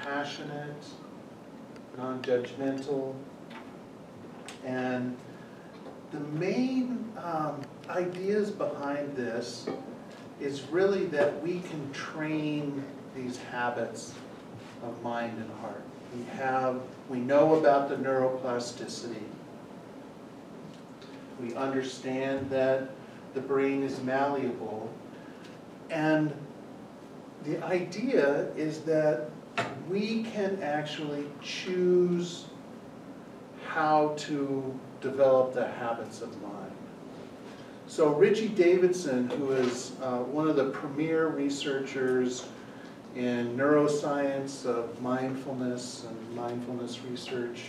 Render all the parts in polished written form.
compassionate, non-judgmental. And the main ideas behind this is really that we can train these habits of mind and heart. We know about the neuroplasticity. We understand that the brain is malleable. And the idea is that we can actually choose how to develop the habits of mind. So Richie Davidson, who is one of the premier researchers in neuroscience of mindfulness and mindfulness research,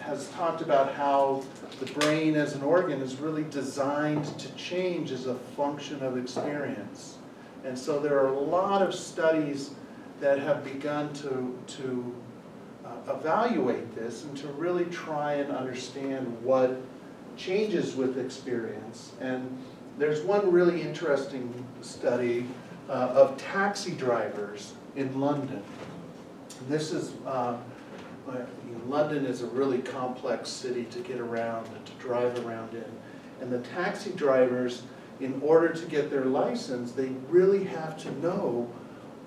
has talked about how the brain as an organ is really designed to change as a function of experience. And so there are a lot of studies that have begun to evaluate this and to really try and understand what changes with experience. And there's one really interesting study of taxi drivers in London. And this is, London is a really complex city to get around and to drive around in. And the taxi drivers, in order to get their license, they really have to know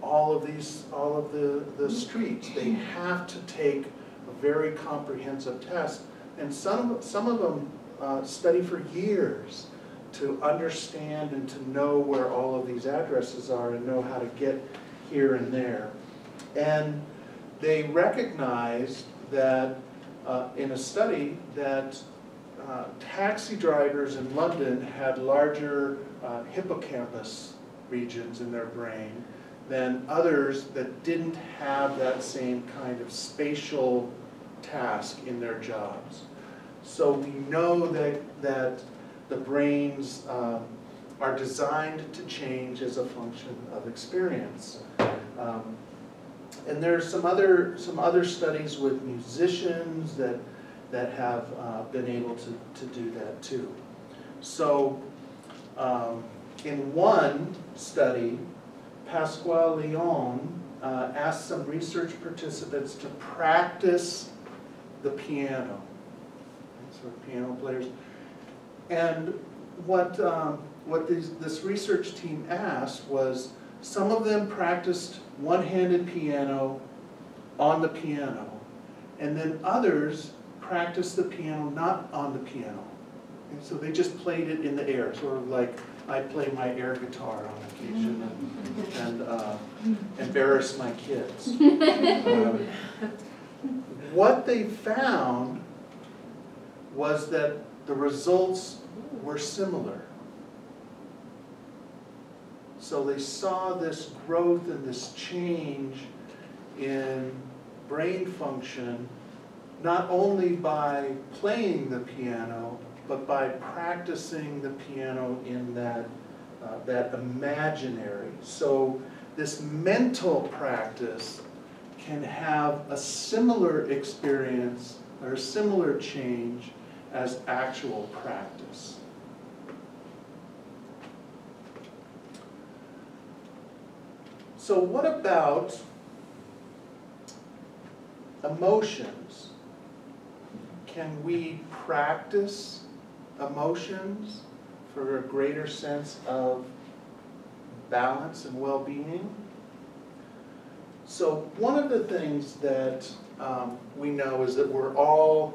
all of the streets. They have to take a very comprehensive test. And some of them study for years to understand and to know where all of these addresses are and know how to get here and there. And they recognized that in a study that taxi drivers in London had larger hippocampus regions in their brain than others that didn't have that same kind of spatial task in their jobs. So we know that the brains are designed to change as a function of experience. And there's some other studies with musicians that have been able to do that too. So in one study, Pasquale Leon asked some research participants to practice the piano. So piano players. And what this research team asked was, some of them practiced one-handed piano on the piano, and then others practiced the piano not on the piano. And so they just played it in the air, sort of like I play my air guitar on occasion and embarrass my kids. What they found was that the results were similar. So they saw this growth and this change in brain function, not only by playing the piano, but by practicing the piano in that imaginary. So this mental practice can have a similar experience or a similar change as actual practice. So what about emotions? Can we practice emotions for a greater sense of balance and well-being? So one of the things that we know is that we're all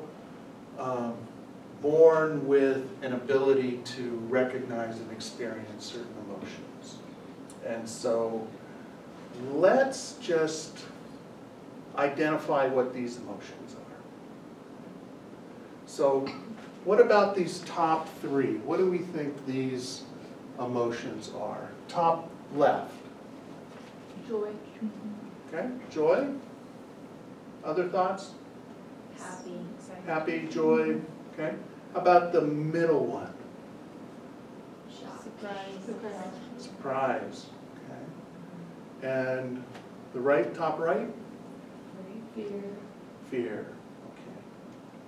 born with an ability to recognize and experience certain emotions. And so let's just identify what these emotions are. So what about these top three? What do we think these emotions are? Top left. Joy. Okay, joy. Other thoughts? Happy. Happy, joy. Okay. How about the middle one? Shock. Surprise. Surprise. Okay. And the top right? Fear. Fear. Okay.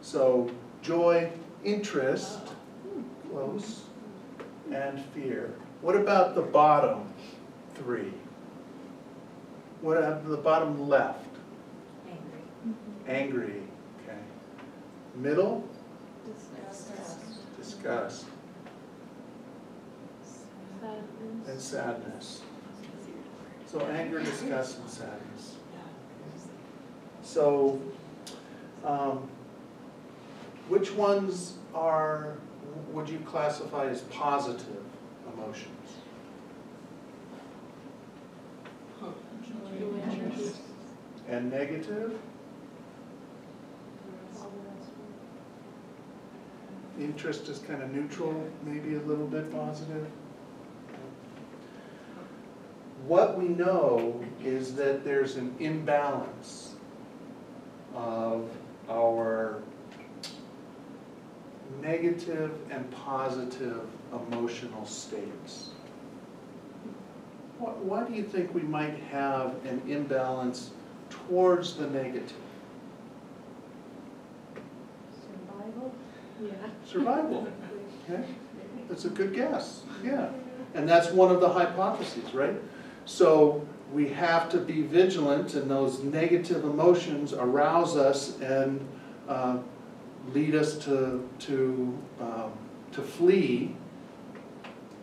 So joy, interest, close, and fear. What about the bottom three? What at the bottom left? Angry. Angry, okay. Middle? Disgust. Disgust. Sadness. And sadness. So anger, disgust, and sadness. So, which ones would you classify as positive emotions? And negative? Interest is kind of neutral, maybe a little bit positive. What we know is that there's an imbalance of our negative and positive emotional states. Why do you think we might have an imbalance towards the negative? Survival? Yeah. Survival. Okay? That's a good guess, yeah. And that's one of the hypotheses, right? So we have to be vigilant, and those negative emotions arouse us and lead us to flee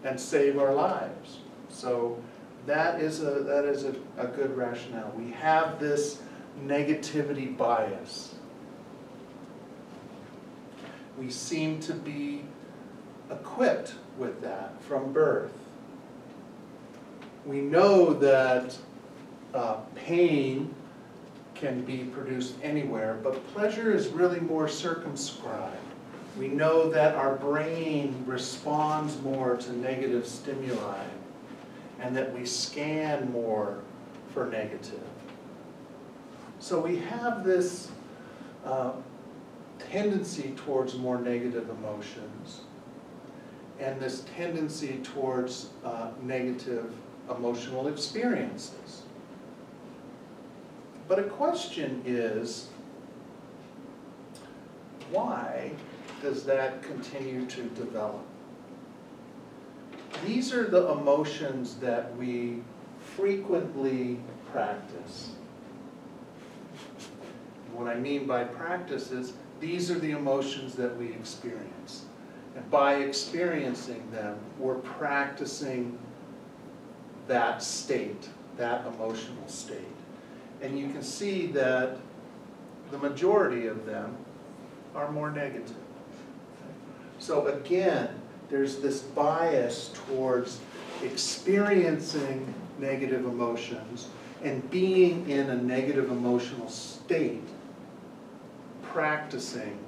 and save our lives. So that is a good rationale. We have this negativity bias. We seem to be equipped with that from birth. We know that pain can be produced anywhere, but pleasure is really more circumscribed. We know that our brain responds more to negative stimuli, and that we scan more for negative. So we have this tendency towards more negative emotions, and this tendency towards negative emotional experiences. But a question is, why does that continue to develop? These are the emotions that we frequently practice. What I mean by practice is, these are the emotions that we experience. And by experiencing them, we're practicing that state, that emotional state. And you can see that the majority of them are more negative. So again, there's this bias towards experiencing negative emotions and being in a negative emotional state, practicing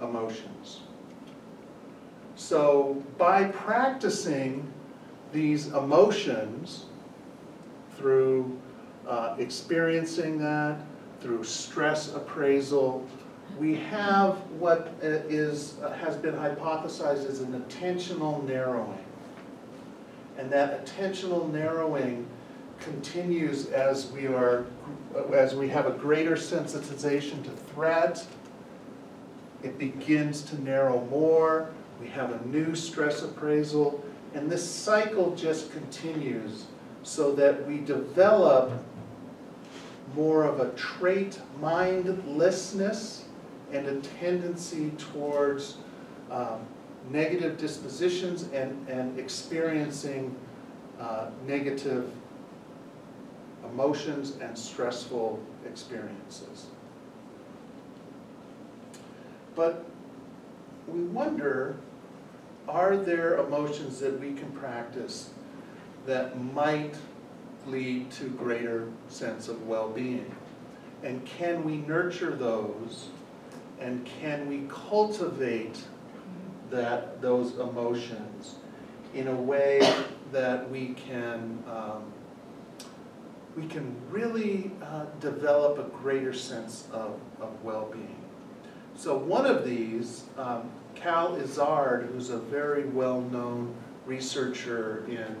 emotions. So by practicing these emotions through experiencing that, through stress appraisal, we have what has been hypothesized as an attentional narrowing. And that attentional narrowing continues as we have a greater sensitization to threat. It begins to narrow more. We have a new stress appraisal. And this cycle just continues so that we develop more of a trait mindlessness and a tendency towards negative dispositions and experiencing negative emotions and stressful experiences. But we wonder, are there emotions that we can practice that might lead to greater sense of well-being? And can we nurture those? And can we cultivate those emotions in a way that we can really develop a greater sense of well-being? So one of these, Cal Izzard, who's a very well-known researcher in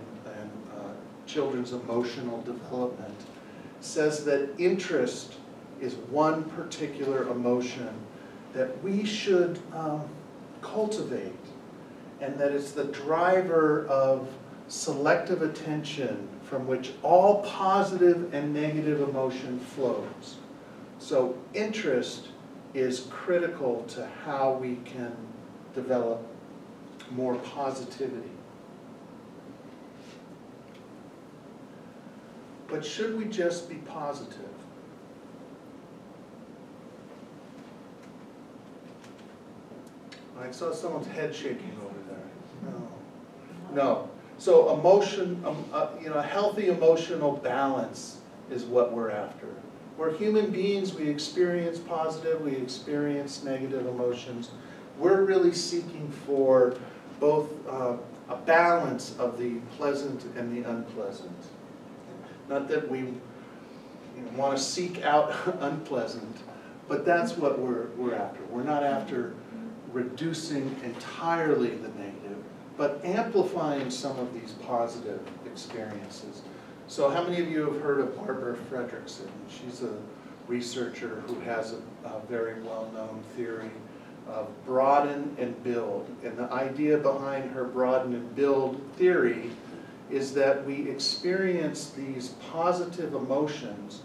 children's emotional development, says that interest is one particular emotion that we should cultivate, and that it's the driver of selective attention from which all positive and negative emotion flows. So interest is critical to how we can develop more positivity. But should we just be positive? I saw someone's head shaking over there. No. No. So emotion, a healthy emotional balance is what we're after. We're human beings, we experience positive, we experience negative emotions. We're really seeking for both a balance of the pleasant and the unpleasant. Not that we want to seek out unpleasant, but that's what we're after. We're not after reducing entirely the negative, but amplifying some of these positive experiences. So how many of you have heard of Barbara Fredrickson? She's a researcher who has a very well-known theory of broaden and build. And the idea behind her broaden and build theory is that we experience these positive emotions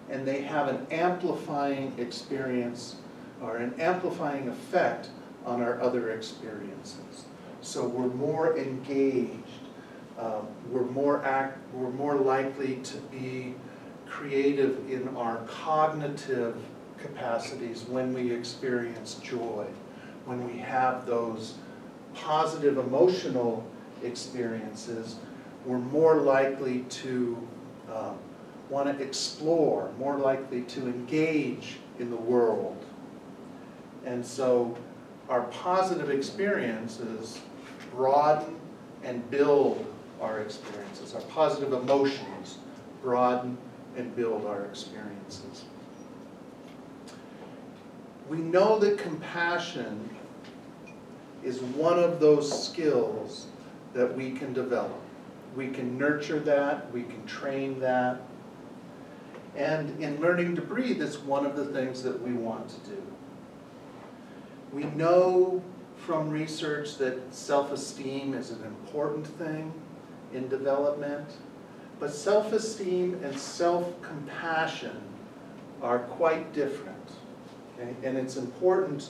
and they have an amplifying experience or an amplifying effect on our other experiences. So we're more engaged, we're more likely to be creative in our cognitive capacities when we experience joy, when we have those positive emotional experiences. We're more likely to want to explore, more likely to engage in the world. And so our positive experiences broaden and build our experiences. Our positive emotions broaden and build our experiences. We know that compassion is one of those skills that we can develop. We can nurture that, we can train that. And in learning to breathe, it's one of the things that we want to do. We know from research that self-esteem is an important thing in development, but self-esteem and self-compassion are quite different. Okay? And it's important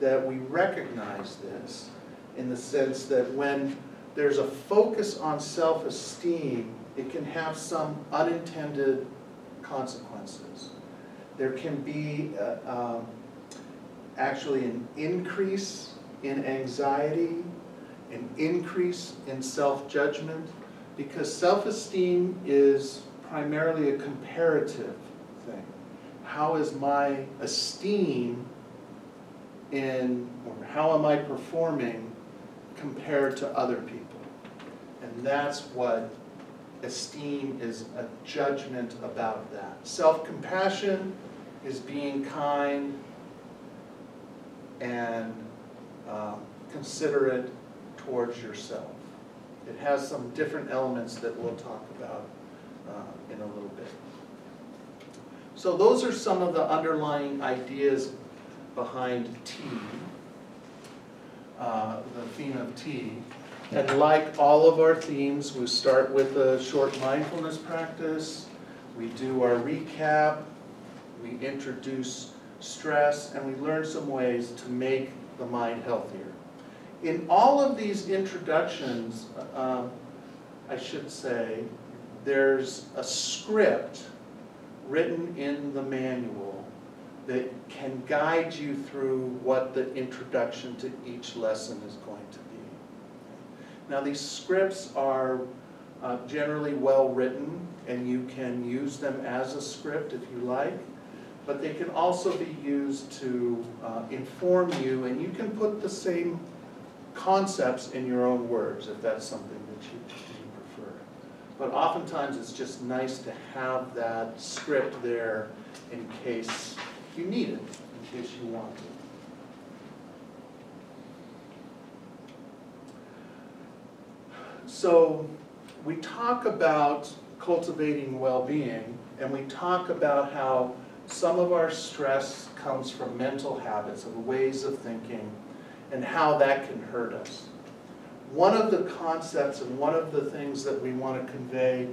that we recognize this in the sense that when there's a focus on self-esteem, it can have some unintended consequences. There can be actually an increase in anxiety, an increase in self-judgment, because self-esteem is primarily a comparative thing. How is my esteem or how am I performing compared to other people? And that's what esteem is, a judgment about that. Self-compassion is being kind and considerate towards yourself. It has some different elements that we'll talk about in a little bit. So those are some of the underlying ideas behind T, the theme of T. And like all of our themes, we start with a short mindfulness practice, we do our recap, we introduce stress, and we learn some ways to make the mind healthier. In all of these introductions, I should say, there's a script written in the manual that can guide you through what the introduction to each lesson is going to be. Now these scripts are generally well written, and you can use them as a script if you like, but they can also be used to inform you, and you can put the same concepts in your own words if that's something that you prefer. But oftentimes it's just nice to have that script there in case you need it, in case you want it. So we talk about cultivating well-being, and we talk about how some of our stress comes from mental habits and ways of thinking, and how that can hurt us. One of the concepts and one of the things that we want to convey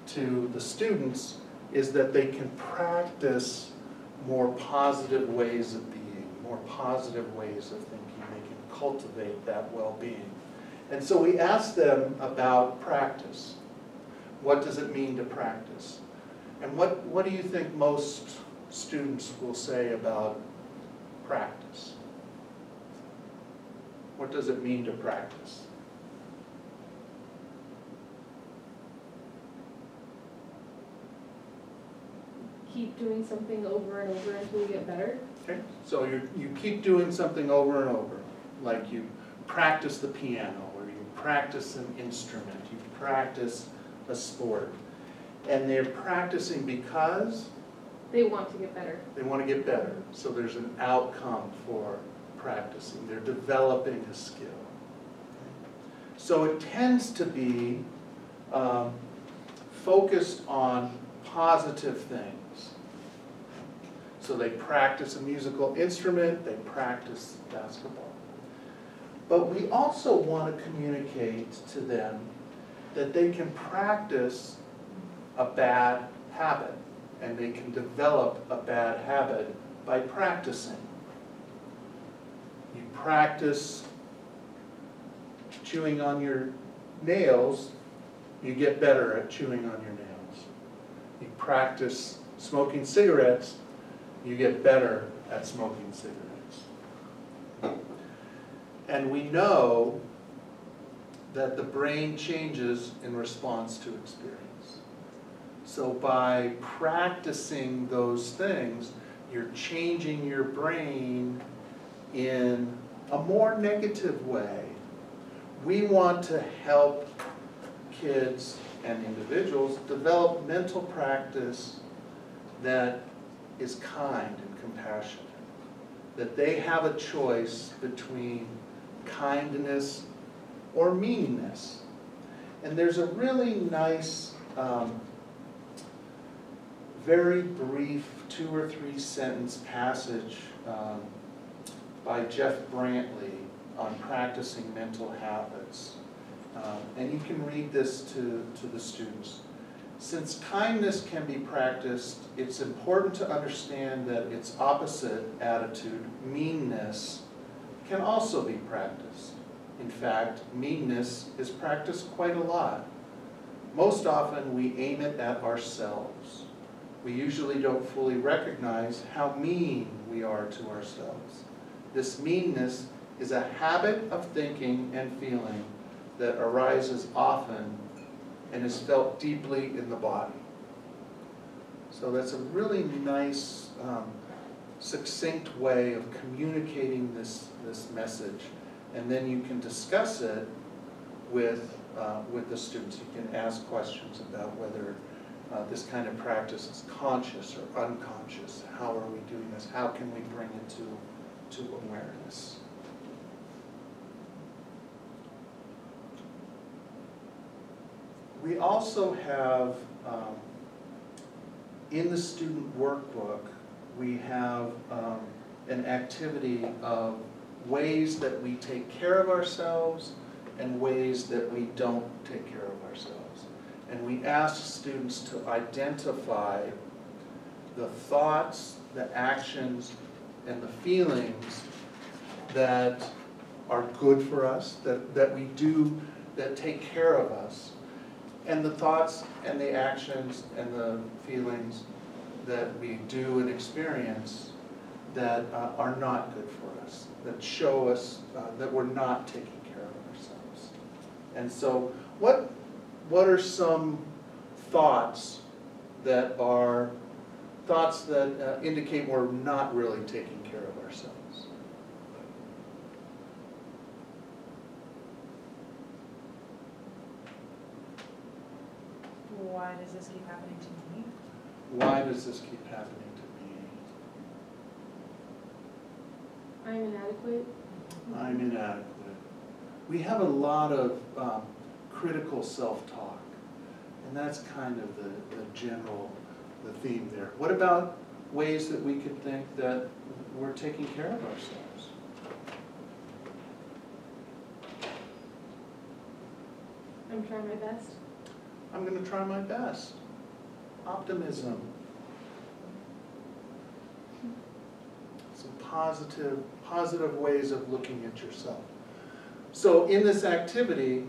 to the students is that they can practice more positive ways of being, more positive ways of thinking. They can cultivate that well-being. And so we asked them about practice. What does it mean to practice? And what do you think most students will say about practice? What does it mean to practice? Keep doing something over and over until you get better. Okay, so you keep doing something over and over, like you practice the piano, or you practice an instrument, you practice a sport. And they're practicing because They want to get better. they want to get better. So there's an outcome for practicing. They're developing a skill. So it tends to be focused on positive things. So they practice a musical instrument, they practice basketball. But we also want to communicate to them that they can practice a bad habit, and they can develop a bad habit by practicing. You practice chewing on your nails, you get better at chewing on your nails. You practice smoking cigarettes, you get better at smoking cigarettes. And we know that the brain changes in response to experience. So by practicing those things, you're changing your brain in a more negative way. We want to help kids and individuals develop mental practice that is kind and compassionate, that they have a choice between kindness or meanness. And there's a really nice, very brief 2 or 3 sentence passage by Jeff Brantley on practicing mental habits. And you can read this to the students. Since kindness can be practiced, it's important to understand that its opposite attitude, meanness, can also be practiced. In fact, meanness is practiced quite a lot. Most often we aim it at ourselves. We usually don't fully recognize how mean we are to ourselves. This meanness is a habit of thinking and feeling that arises often and is felt deeply in the body. So that's a really nice, succinct way of communicating this message. And then you can discuss it with the students. You can ask questions about whether this kind of practice is conscious or unconscious. How are we doing this? How can we bring it to awareness? We also have, in the student workbook, we have an activity of ways that we take care of ourselves and ways that we don't take care of ourselves. And we ask students to identify the thoughts, the actions, and the feelings that are good for us, that we do, that take care of us, and the thoughts and the actions and the feelings that we do and experience that are not good for us, that show us that we're not taking care of ourselves. And so what are some thoughts that indicate we're not really taking care of ourselves? Why does this keep happening to me? Why does this keep happening to me? I'm inadequate. I'm inadequate. We have a lot of critical self-talk, and that's kind of the theme there. What about ways that we could think that we're taking care of ourselves? I'm trying my best. I'm going to try my best. Optimism. Some positive ways of looking at yourself. So in this activity,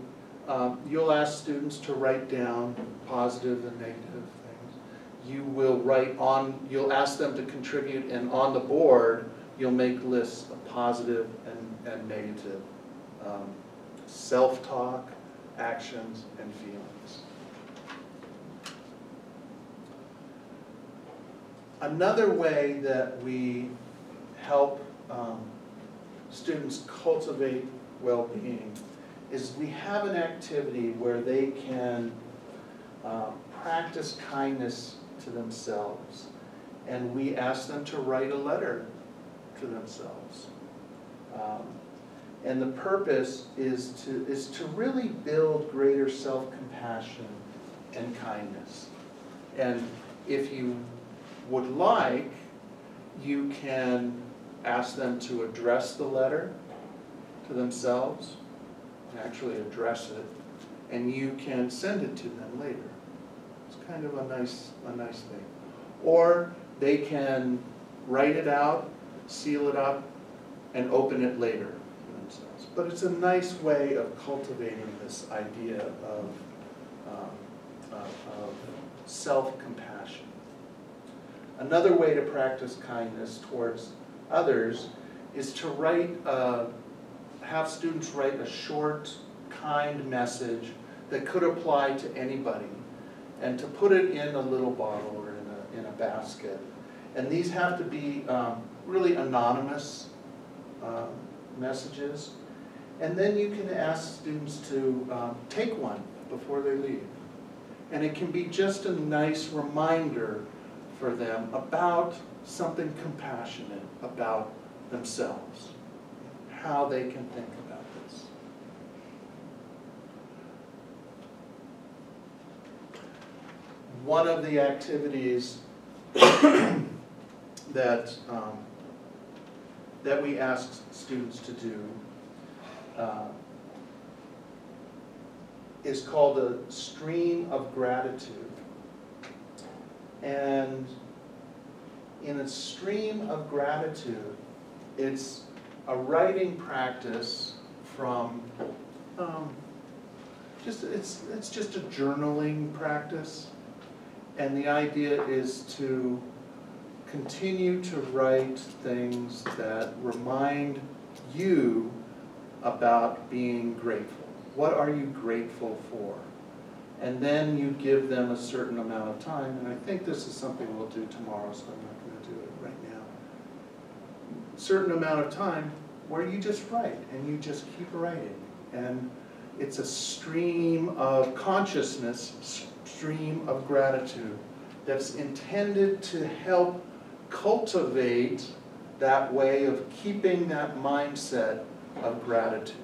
you'll ask students to write down positive and negative things. You'll ask them to contribute, and on the board, you'll make lists of positive and negative self-talk, actions, and feelings. Another way that we help students cultivate well-being is we have an activity where they can practice kindness to themselves, and we ask them to write a letter to themselves. And the purpose is to really build greater self-compassion and kindness. And if you would like, you can ask them to address the letter to themselves, actually address it, and you can send it to them later. It's kind of a nice thing. Or they can write it out, seal it up, and open it later for themselves. But it's a nice way of cultivating this idea of self-compassion. Another way to practice kindness towards others is to have students write a short, kind message that could apply to anybody, and to put it in a little bottle or in a basket. And these have to be really anonymous messages. And then you can ask students to take one before they leave. And it can be just a nice reminder for them about something compassionate about themselves, how they can think about this. One of the activities that we ask students to do is called a stream of gratitude. And in a stream of gratitude, it's a writing practice from it's just a journaling practice, and the idea is to continue to write things that remind you about being grateful. What are you grateful for? And then you give them a certain amount of time, and I think this is something we'll do tomorrow, so I'm not going to do it right now. A certain amount of time where you just write, and you just keep writing. And it's a stream of consciousness, stream of gratitude, that's intended to help cultivate that way of keeping that mindset of gratitude.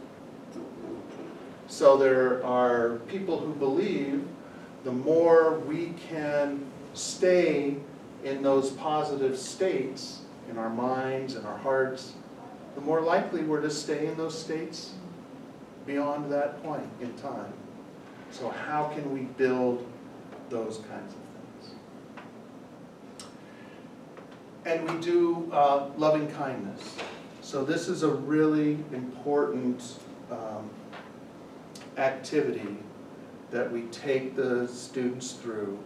So there are people who believe the more we can stay in those positive states in our minds and our hearts, the more likely we're to stay in those states beyond that point in time. So how can we build those kinds of things? And we do loving kindness. So this is a really important activity that we take the students through.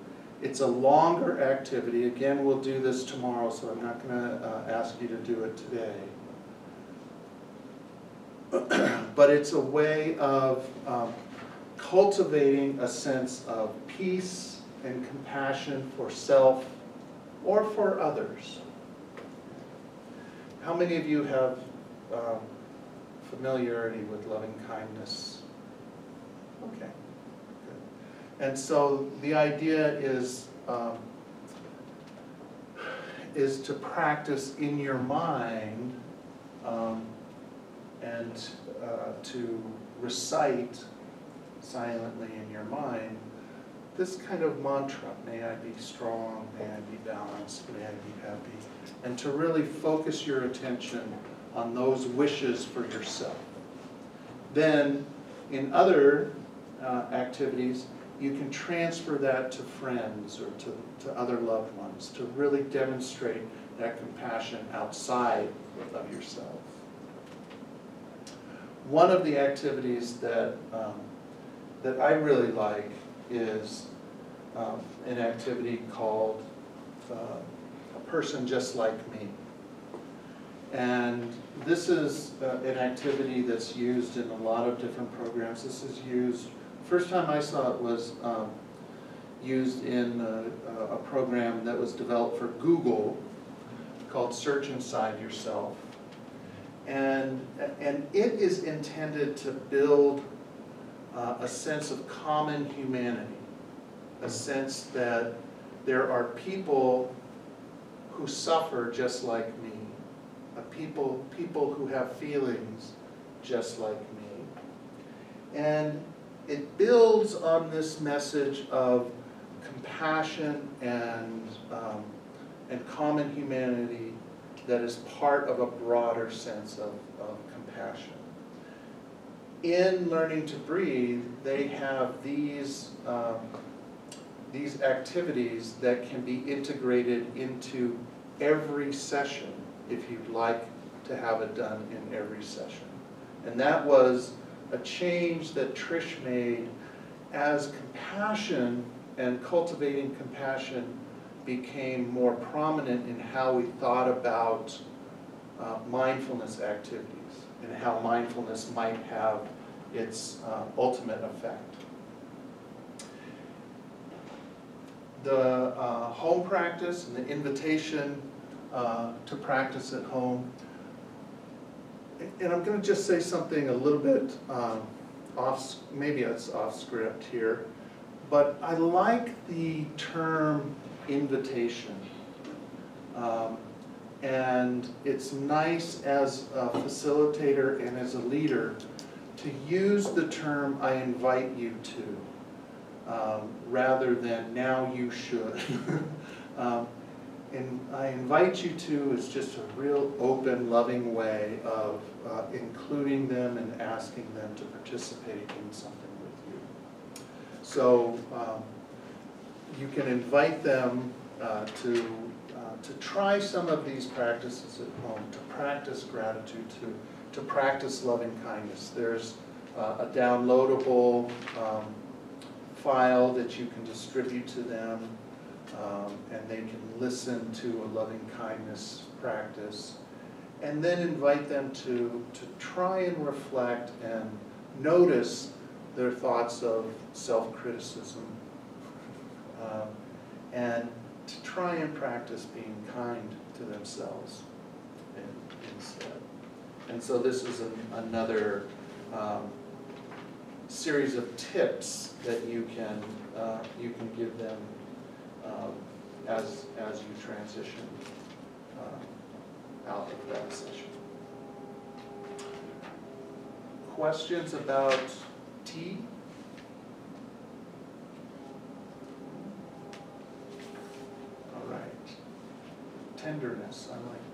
It's a longer activity. Again, we'll do this tomorrow, so I'm not going to ask you to do it today. But it's a way of cultivating a sense of peace and compassion for self or for others. How many of you have familiarity with loving kindness? Okay, good. And so the idea is to practice in your mind and to recite silently in your mind this kind of mantra: may I be strong, may I be balanced, may I be happy, and to really focus your attention on those wishes for yourself. Then in other activities, you can transfer that to friends or to other loved ones to really demonstrate that compassion outside of yourself. One of the activities that I really like is an activity called A Person Just Like Me. And this is an activity that's used in a lot of different programs. This is used, first time I saw it was used in a program that was developed for Google called Search Inside Yourself. And it is intended to build a sense of common humanity, a sense that there are people who suffer just like me, people who have feelings just like me. And it builds on this message of compassion and common humanity that is part of a broader sense of compassion. In Learning to Breathe, they have these activities that can be integrated into every session if you'd like to have it done in every session. And that was a change that Trish made as compassion and cultivating compassion became more prominent in how we thought about mindfulness activities and how mindfulness might have its ultimate effect. The home practice and the invitation to practice at home. And I'm going to just say something a little bit maybe it's off script here, but I like the term invitation. And it's nice as a facilitator and as a leader to use the term "I invite you to," rather than "now you should." And I invite you to is just a real open, loving way of including them and asking them to participate in something with you. So you can invite them to try some of these practices at home, to practice gratitude, to practice loving kindness. There's a downloadable file that you can distribute to them. And they can listen to a loving kindness practice, and then invite them to try and reflect and notice their thoughts of self-criticism, and to try and practice being kind to themselves instead. And so this is another series of tips that you can give them as you transition out of that session. Questions about tea? All right. Tenderness. I like